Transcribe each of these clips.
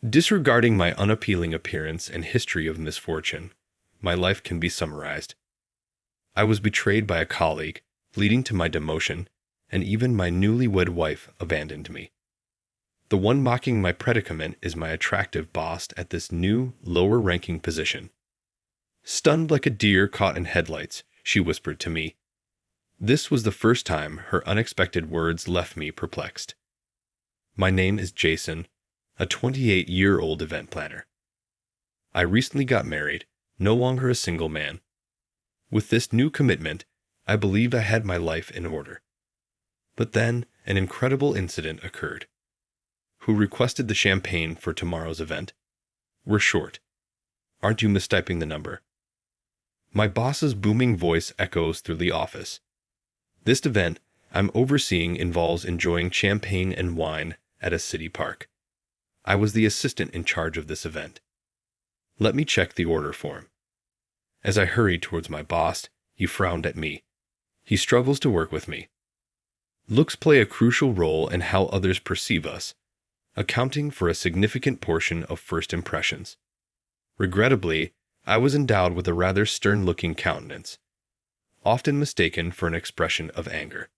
Disregarding my unappealing appearance and history of misfortune, my life can be summarized. I was betrayed by a colleague, leading to my demotion, and even my newlywed wife abandoned me. The one mocking my predicament is my attractive boss at this new, lower-ranking position. Stunned like a deer caught in headlights, she whispered to me. This was the first time her unexpected words left me perplexed. My name is Jason, a 28-year-old event planner. I recently got married, no longer a single man. With this new commitment, I believed I had my life in order. But then, an incredible incident occurred. Who requested the champagne for tomorrow's event? We're short. Aren't you mistyping the number? My boss's booming voice echoes through the office. This event I'm overseeing involves enjoying champagne and wine at a city park. I was the assistant in charge of this event. Let me check the order form. As I hurried towards my boss, he frowned at me. He struggles to work with me. Looks play a crucial role in how others perceive us, accounting for a significant portion of first impressions. Regrettably, I was endowed with a rather stern-looking countenance, often mistaken for an expression of anger.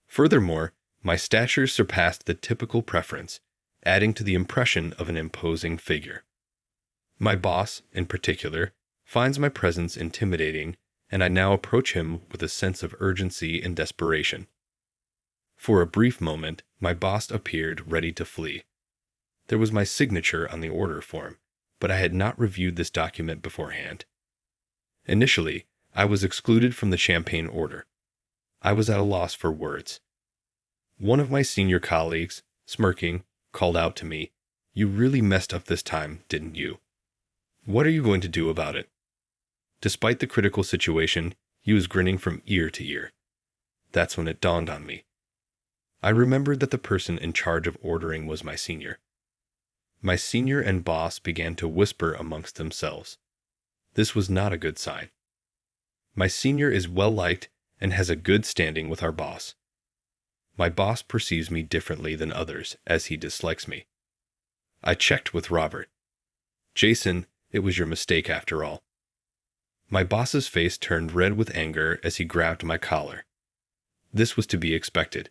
Furthermore, my stature surpassed the typical preference, adding to the impression of an imposing figure. My boss, in particular, finds my presence intimidating, and I now approach him with a sense of urgency and desperation. For a brief moment, my boss appeared ready to flee. There was my signature on the order form, but I had not reviewed this document beforehand. Initially, I was excluded from the champagne order. I was at a loss for words. One of my senior colleagues, smirking, called out to me, "You really messed up this time, didn't you? What are you going to do about it?" Despite the critical situation, he was grinning from ear to ear. That's when it dawned on me. I remembered that the person in charge of ordering was my senior. My senior and boss began to whisper amongst themselves. This was not a good sign. My senior is well-liked and has a good standing with our boss. My boss perceives me differently than others, as he dislikes me. I checked with Robert. "Jason, it was your mistake after all." My boss's face turned red with anger as he grabbed my collar. This was to be expected.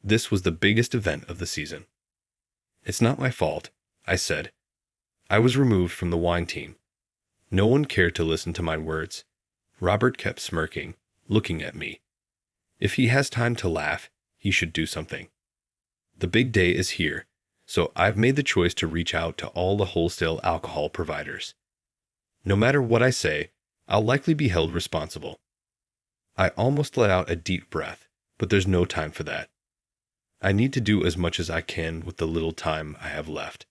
This was the biggest event of the season. "It's not my fault," I said. I was removed from the wine team. No one cared to listen to my words. Robert kept smirking, looking at me. If he has time to laugh, he should do something. The big day is here, so I've made the choice to reach out to all the wholesale alcohol providers. No matter what I say, I'll likely be held responsible. I almost let out a deep breath, but there's no time for that. I need to do as much as I can with the little time I have left.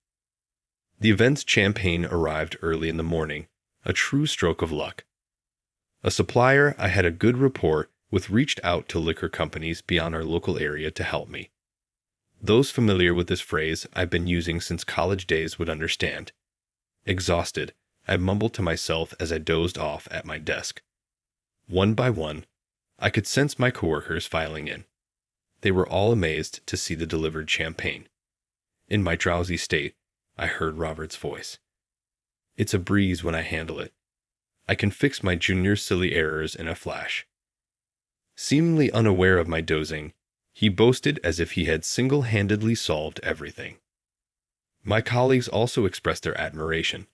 The event's champagne arrived early in the morning, a true stroke of luck. A supplier I had a good rapport with reached out to liquor companies beyond our local area to help me. Those familiar with this phrase I've been using since college days would understand. Exhausted, I mumbled to myself as I dozed off at my desk. One by one, I could sense my coworkers filing in. They were all amazed to see the delivered champagne. In my drowsy state, I heard Robert's voice. "It's a breeze when I handle it. I can fix my junior's silly errors in a flash." Seemingly unaware of my dozing, he boasted as if he had single-handedly solved everything. My colleagues also expressed their admiration.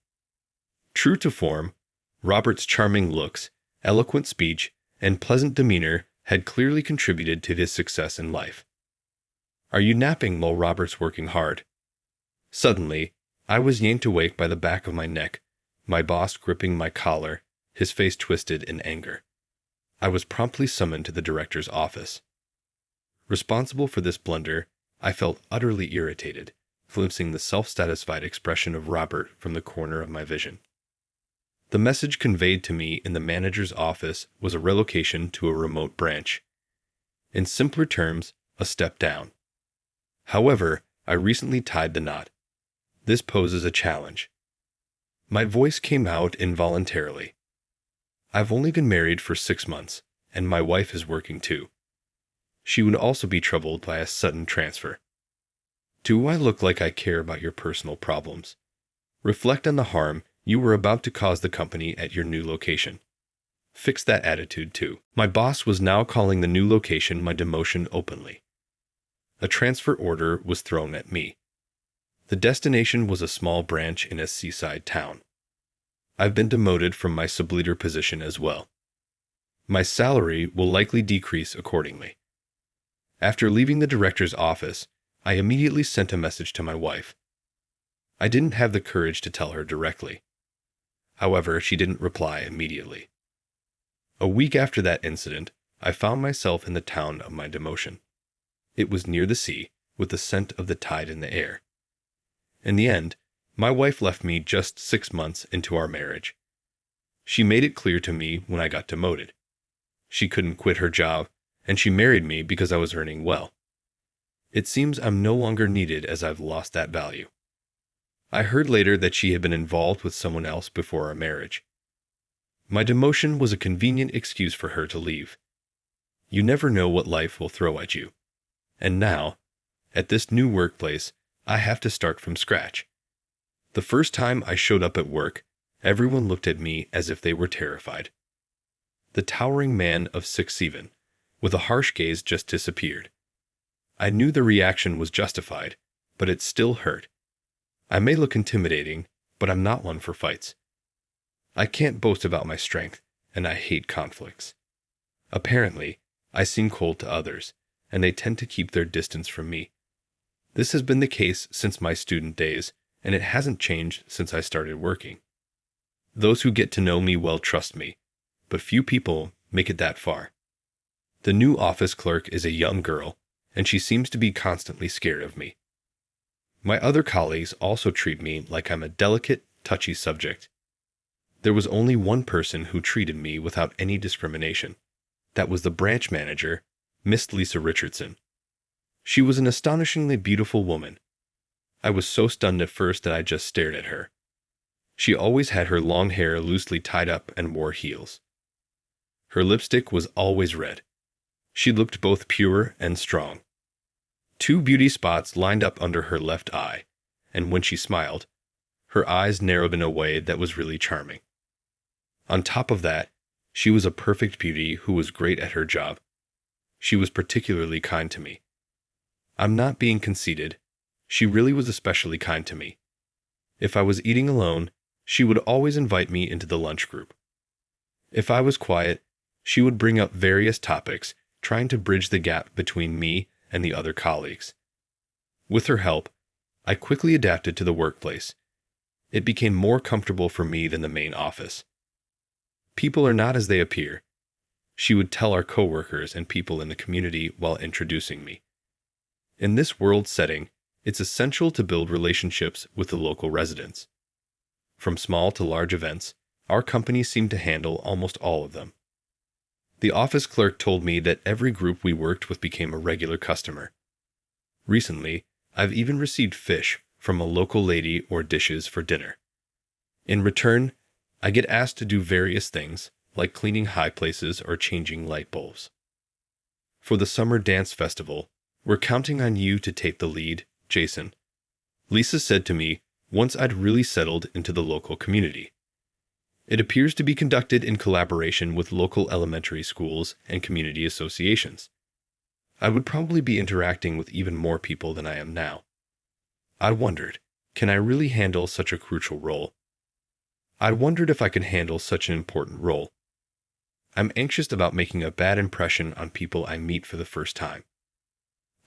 True to form, Robert's charming looks, eloquent speech, and pleasant demeanor had clearly contributed to his success in life. "Are you napping while Robert's working hard?" Suddenly, I was yanked awake by the back of my neck, my boss gripping my collar, his face twisted in anger. I was promptly summoned to the director's office. Responsible for this blunder, I felt utterly irritated, glimpsing the self-satisfied expression of Robert from the corner of my vision. The message conveyed to me in the manager's office was a relocation to a remote branch. In simpler terms, a step down. However, I recently tied the knot. This poses a challenge. My voice came out involuntarily. I've only been married for 6 months, and my wife is working too. She would also be troubled by a sudden transfer. Do I look like I care about your personal problems? Reflect on the harm you were about to cause the company at your new location. Fix that attitude too. My boss was now calling the new location my demotion openly. A transfer order was thrown at me. The destination was a small branch in a seaside town. I've been demoted from my subleader position as well. My salary will likely decrease accordingly. After leaving the director's office, I immediately sent a message to my wife. I didn't have the courage to tell her directly. However, she didn't reply immediately. A week after that incident, I found myself in the town of my demotion. It was near the sea, with the scent of the tide in the air. In the end, my wife left me just 6 months into our marriage. She made it clear to me when I got demoted. She couldn't quit her job, and she married me because I was earning well. It seems I'm no longer needed as I've lost that value. I heard later that she had been involved with someone else before our marriage. My demotion was a convenient excuse for her to leave. You never know what life will throw at you. And now, at this new workplace, I have to start from scratch. The first time I showed up at work, everyone looked at me as if they were terrified. The towering man of 6'7", with a harsh gaze, just disappeared. I knew the reaction was justified, but it still hurt. I may look intimidating, but I'm not one for fights. I can't boast about my strength, and I hate conflicts. Apparently, I seem cold to others, and they tend to keep their distance from me. This has been the case since my student days, and it hasn't changed since I started working. Those who get to know me well trust me, but few people make it that far. The new office clerk is a young girl, and she seems to be constantly scared of me. My other colleagues also treat me like I'm a delicate, touchy subject. There was only one person who treated me without any discrimination. That was the branch manager, Miss Lisa Richardson. She was an astonishingly beautiful woman. I was so stunned at first that I just stared at her. She always had her long hair loosely tied up and wore heels. Her lipstick was always red. She looked both pure and strong. 2 beauty spots lined up under her left eye, and when she smiled, her eyes narrowed in a way that was really charming. On top of that, she was a perfect beauty who was great at her job. She was particularly kind to me. I'm not being conceited. She really was especially kind to me. If I was eating alone, she would always invite me into the lunch group. If I was quiet, she would bring up various topics, trying to bridge the gap between me and the other colleagues. With her help, I quickly adapted to the workplace. It became more comfortable for me than the main office. People are not as they appear. She would tell our coworkers and people in the community while introducing me. In this world setting, it's essential to build relationships with the local residents. From small to large events, our company seemed to handle almost all of them. The office clerk told me that every group we worked with became a regular customer. Recently, I've even received fish from a local lady or dishes for dinner. In return, I get asked to do various things, like cleaning high places or changing light bulbs. For the summer dance festival, we're counting on you to take the lead, Jason. Lisa said to me once I'd really settled into the local community. It appears to be conducted in collaboration with local elementary schools and community associations. I would probably be interacting with even more people than I am now. I wondered, can I really handle such a crucial role? I wondered if I could handle such an important role. I'm anxious about making a bad impression on people I meet for the first time.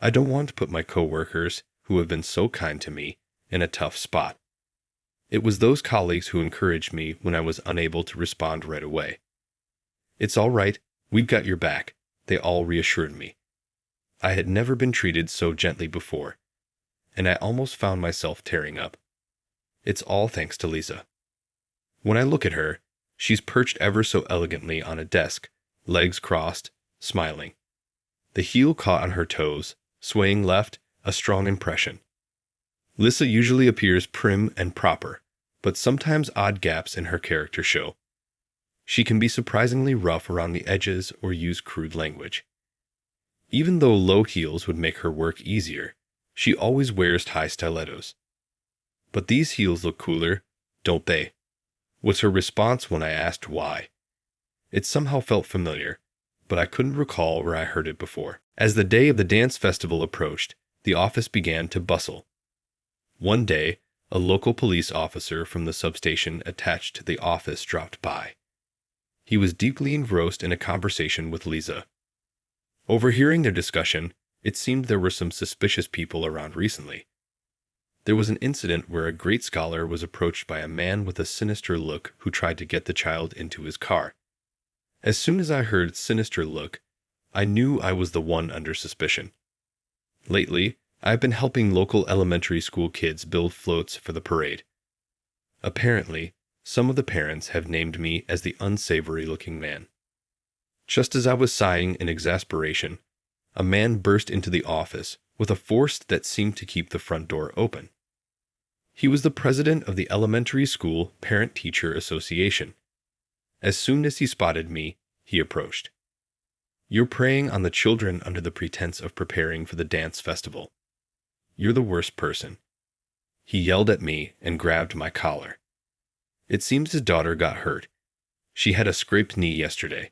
I don't want to put my coworkers, who have been so kind to me, in a tough spot. It was those colleagues who encouraged me when I was unable to respond right away. It's all right, we've got your back, they all reassured me. I had never been treated so gently before, and I almost found myself tearing up. It's all thanks to Lisa. When I look at her, she's perched ever so elegantly on a desk, legs crossed, smiling. The heel caught on her toes, swaying left, a strong impression. Lisa usually appears prim and proper, but sometimes odd gaps in her character show. She can be surprisingly rough around the edges or use crude language. Even though low heels would make her work easier, She always wears high stilettos. But these heels look cooler, don't they? Was her response when I asked why. It somehow felt familiar, but I couldn't recall where I heard it before. As the day of the dance festival approached, the office began to bustle. One day, a local police officer from the substation attached to the office dropped by. He was deeply engrossed in a conversation with Lisa. Overhearing their discussion, it seemed there were some suspicious people around recently. There was an incident where a great scholar was approached by a man with a sinister look who tried to get the child into his car. As soon as I heard sinister look, I knew I was the one under suspicion. Lately, I've been helping local elementary school kids build floats for the parade. Apparently, some of the parents have named me as the unsavory-looking man. Just as I was sighing in exasperation, a man burst into the office with a force that seemed to keep the front door open. He was the president of the Elementary School Parent-Teacher Association. As soon as he spotted me, he approached. "You're preying on the children under the pretense of preparing for the dance festival. You're the worst person." He yelled at me and grabbed my collar. It seems his daughter got hurt. She had a scraped knee yesterday.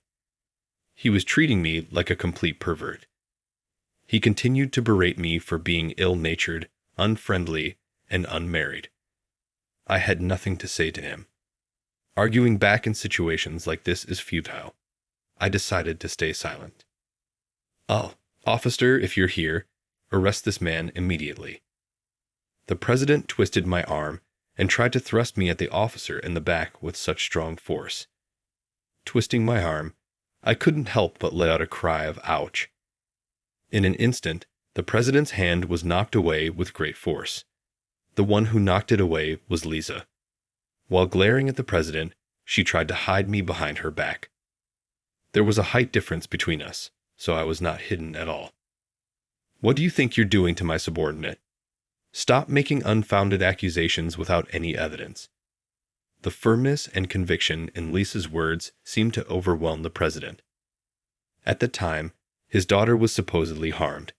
He was treating me like a complete pervert. He continued to berate me for being ill-natured, unfriendly, and unmarried. I had nothing to say to him. Arguing back in situations like this is futile. I decided to stay silent. "Oh, officer, if you're here, arrest this man immediately." The president twisted my arm and tried to thrust me at the officer in the back with such strong force. Twisting my arm, I couldn't help but let out a cry of ouch. In an instant, the president's hand was knocked away with great force. The one who knocked it away was Lisa. While glaring at the president, she tried to hide me behind her back. There was a height difference between us, so I was not hidden at all. "What do you think you're doing to my subordinate? Stop making unfounded accusations without any evidence." The firmness and conviction in Lisa's words seemed to overwhelm the president. At the time, his daughter was supposedly harmed.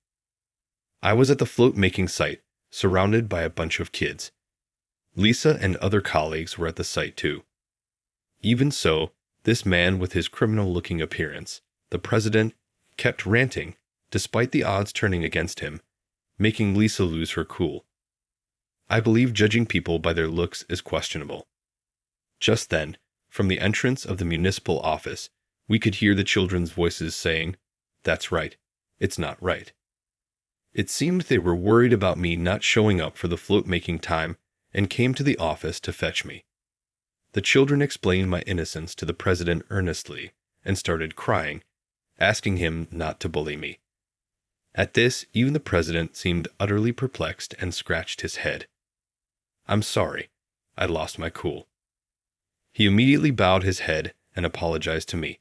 I was at the float-making site, surrounded by a bunch of kids. Lisa and other colleagues were at the site too. Even so, this man with his criminal-looking appearance, the president, kept ranting, despite the odds turning against him, making Lisa lose her cool. I believe judging people by their looks is questionable. Just then, from the entrance of the municipal office, we could hear the children's voices saying, "That's right. It's not right." It seemed they were worried about me not showing up for the float-making time and came to the office to fetch me. The children explained my innocence to the president earnestly and started crying, asking him not to bully me. At this, even the president seemed utterly perplexed and scratched his head. "I'm sorry. I lost my cool." He immediately bowed his head and apologized to me.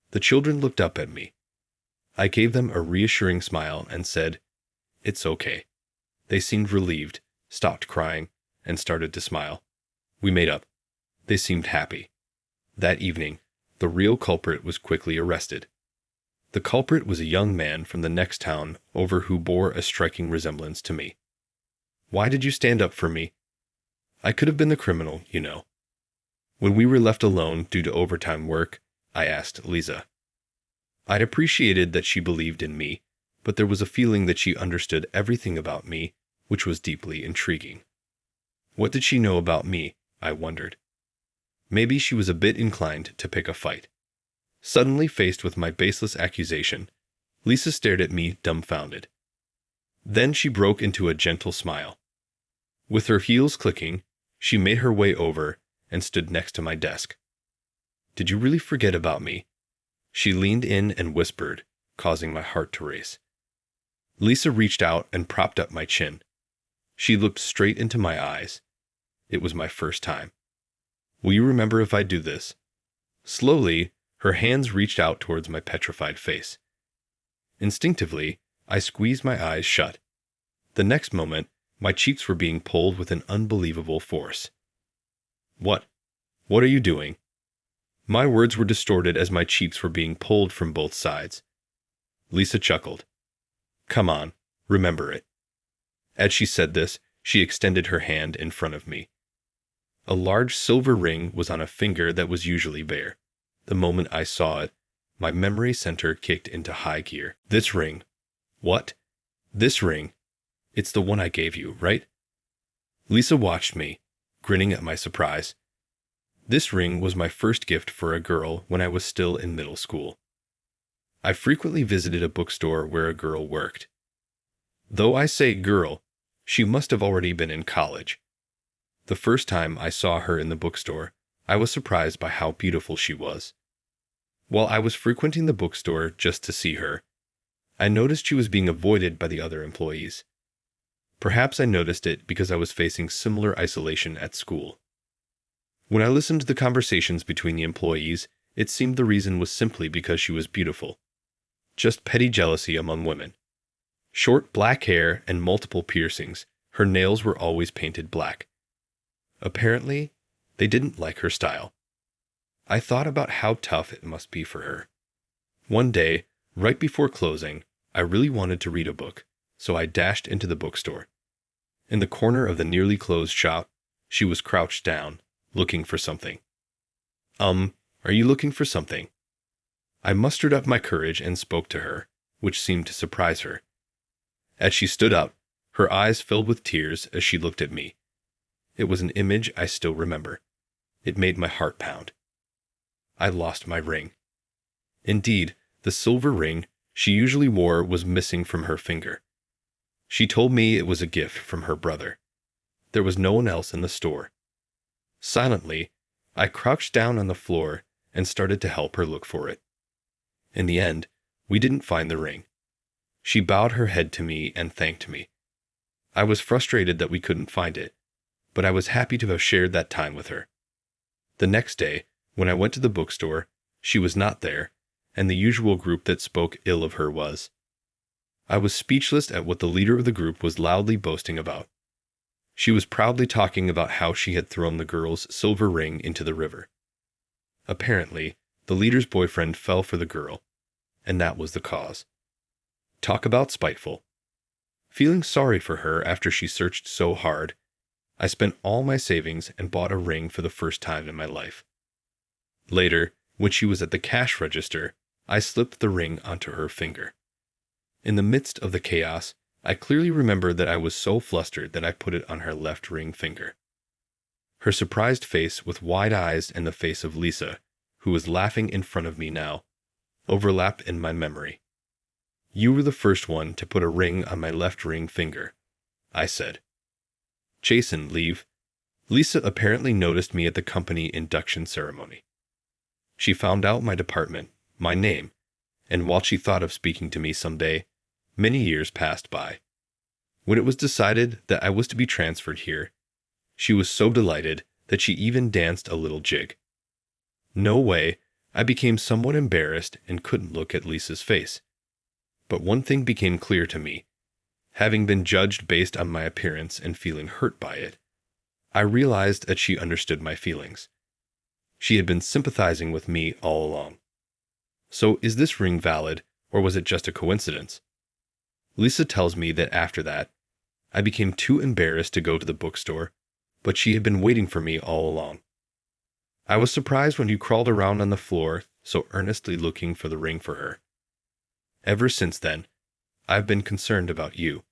The children looked up at me. I gave them a reassuring smile and said, "It's okay." They seemed relieved, stopped crying, and started to smile. We made up. They seemed happy. That evening, the real culprit was quickly arrested. The culprit was a young man from the next town over who bore a striking resemblance to me. "Why did you stand up for me?" "I could have been the criminal, you know." When we were left alone due to overtime work, I asked Lisa. I'd appreciated that she believed in me, but there was a feeling that she understood everything about me, which was deeply intriguing. What did she know about me, I wondered. Maybe she was a bit inclined to pick a fight. Suddenly faced with my baseless accusation, Lisa stared at me dumbfounded. Then she broke into a gentle smile. With her heels clicking, she made her way over and stood next to my desk. "Did you really forget about me?" She leaned in and whispered, causing my heart to race. Lisa reached out and propped up my chin. She looked straight into my eyes. It was my first time. "Will you remember if I do this?" Slowly, her hands reached out towards my petrified face. Instinctively, I squeezed my eyes shut. The next moment, my cheeks were being pulled with an unbelievable force. What are you doing?" My words were distorted as my cheeks were being pulled from both sides. Lisa chuckled. "Come on, remember it." As she said this, she extended her hand in front of me. A large silver ring was on a finger that was usually bare. The moment I saw it, my memory center kicked into high gear. This ring. What? This ring. It's the one I gave you, right? Lisa watched me, grinning at my surprise. This ring was my first gift for a girl when I was still in middle school. I frequently visited a bookstore where a girl worked. Though I say girl, she must have already been in college. The first time I saw her in the bookstore, I was surprised by how beautiful she was. While I was frequenting the bookstore just to see her, I noticed she was being avoided by the other employees. Perhaps I noticed it because I was facing similar isolation at school. When I listened to the conversations between the employees, it seemed the reason was simply because she was beautiful. Just petty jealousy among women. Short black hair and multiple piercings, her nails were always painted black. Apparently, they didn't like her style. I thought about how tough it must be for her. One day, right before closing, I really wanted to read a book, so I dashed into the bookstore. In the corner of the nearly closed shop, she was crouched down, looking for something. Are you looking for something? I mustered up my courage and spoke to her, which seemed to surprise her. As she stood up, her eyes filled with tears as she looked at me. It was an image I still remember. It made my heart pound. I lost my ring. Indeed, the silver ring she usually wore was missing from her finger. She told me it was a gift from her brother. There was no one else in the store. Silently, I crouched down on the floor and started to help her look for it. In the end, we didn't find the ring. She bowed her head to me and thanked me. I was frustrated that we couldn't find it, but I was happy to have shared that time with her. The next day, when I went to the bookstore, she was not there, and the usual group that spoke ill of her was. I was speechless at what the leader of the group was loudly boasting about. She was proudly talking about how she had thrown the girl's silver ring into the river. Apparently, the leader's boyfriend fell for the girl, and that was the cause. Talk about spiteful. Feeling sorry for her after she searched so hard, I spent all my savings and bought a ring for the first time in my life. Later, when she was at the cash register, I slipped the ring onto her finger. In the midst of the chaos, I clearly remember that I was so flustered that I put it on her left ring finger. Her surprised face with wide eyes and the face of Lisa, who was laughing in front of me now, overlap in my memory. You were the first one to put a ring on my left ring finger, I said. Jason, leave. Lisa apparently noticed me at the company induction ceremony. She found out my department, my name, and while she thought of speaking to me someday, many years passed by. When it was decided that I was to be transferred here, she was so delighted that she even danced a little jig. No way, I became somewhat embarrassed and couldn't look at Lisa's face. But one thing became clear to me. Having been judged based on my appearance and feeling hurt by it, I realized that she understood my feelings. She had been sympathizing with me all along. So is this ring valid, or was it just a coincidence? Lisa tells me that after that, I became too embarrassed to go to the bookstore, but she had been waiting for me all along. I was surprised when you crawled around on the floor, so earnestly looking for the ring for her. Ever since then, I've been concerned about you.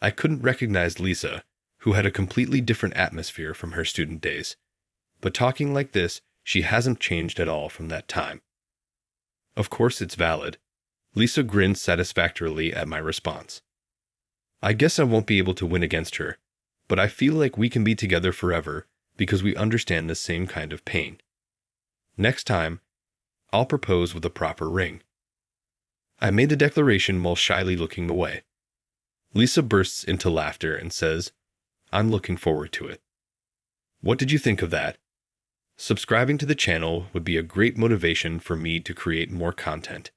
I couldn't recognize Lisa, who had a completely different atmosphere from her student days, but talking like this, she hasn't changed at all from that time. Of course it's valid. Lisa grinned satisfactorily at my response. I guess I won't be able to win against her, but I feel like we can be together forever because we understand the same kind of pain. Next time, I'll propose with a proper ring. I made the declaration while shyly looking away. Lisa bursts into laughter and says, I'm looking forward to it. What did you think of that? Subscribing to the channel would be a great motivation for me to create more content.